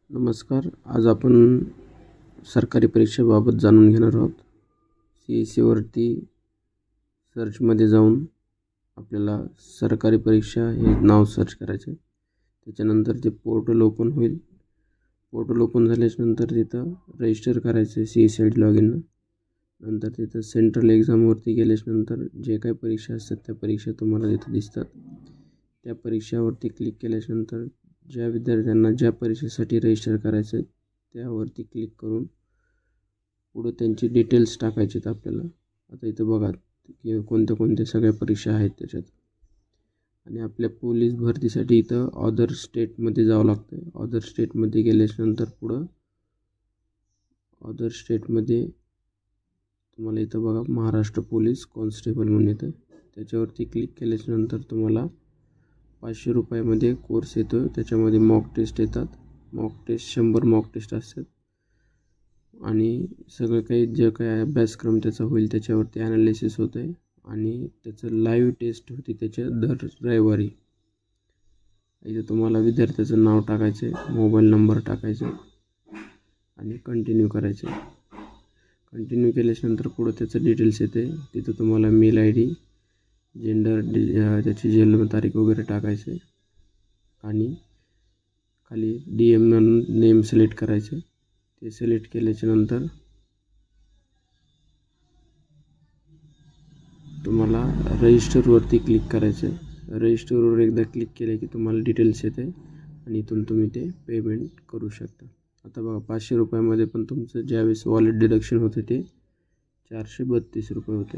नमस्कार. आज आपण सरकारी परीक्षेबाबत जाणून घेणार आहोत. CEC सर्चमध्ये जाऊन आपल्याला सरकारी परीक्षा हे नाव सर्च करायचे. त्याच्यानंतर ते पोर्टल ओपन होईल. पोर्टल ओपन झाल्याच्यानंतर तिथं रजिस्टर करायचं CEC लॉग इन. नंतर तिथं सेंट्रल एक्झामवरती गेल्याच्यानंतर जे काही परीक्षा असतात त्या परीक्षा तुम्हाला तिथं दिसतात. त्या परीक्षावरती क्लिक केल्याच्यानंतर ज्या विद्यार्थ्यांना ज्या परीक्षेसाठी रजिस्टर करायचं आहे त्यावरती क्लिक करून पुढं त्यांची डिटेल्स टाकायचे आहेत आपल्याला. आता इथं बघा की कोणत्या सगळ्या परीक्षा आहेत त्याच्यात. आणि आपल्या पोलीस भरतीसाठी इथं अदर स्टेटमध्ये जावं लागतं. अदर स्टेटमध्ये गेल्याच्यानंतर पुढं अदर स्टेटमध्ये तुम्हाला इथं बघा महाराष्ट्र पोलीस कॉन्स्टेबल म्हणून येतं. त्याच्यावरती क्लिक केल्याच्यानंतर तुम्हाला 500 रुपयामध्ये कोर्स येतो. त्याच्यामध्ये मॉक टेस्ट येतात. मॉक टेस्ट 100 मॉक टेस्ट असतात. आणि सगळं काही जे काही अभ्यासक्रम त्याचा होईल त्याच्यावरती ॲनालिसिस होतं आहे. आणि त्याचं लाईव्ह टेस्ट होती त्याच्या दर रविवारी. इथं तुम्हाला विद्यार्थ्याचं नाव टाकायचं आहे, मोबाईल नंबर टाकायचा आणि कंटिन्यू करायचं आहे. कंटिन्यू केल्याच्यानंतर पुढं त्याचं डिटेल्स येते. तिथं तुम्हाला मेल ID, जेंडर, त्याची जन्मतारीख वगैरे टाकायचे आणि खाली DM म्हणून नेम सिलेक्ट करायचे. ते सिलेक्ट केल्याच्यानंतर तुम्हाला रजिस्टरवरती क्लिक करायचं आहे. रजिस्टरवर एकदा क्लिक केले की तुम्हाला डिटेल्स येते आणि इथून तुम्ही ते पेमेंट करू शकता. आता बघा 500 रुपयामध्ये पण तुमचं ज्यावेळेस वॉलेट डिडक्शन होते ते 432 रुपये होते.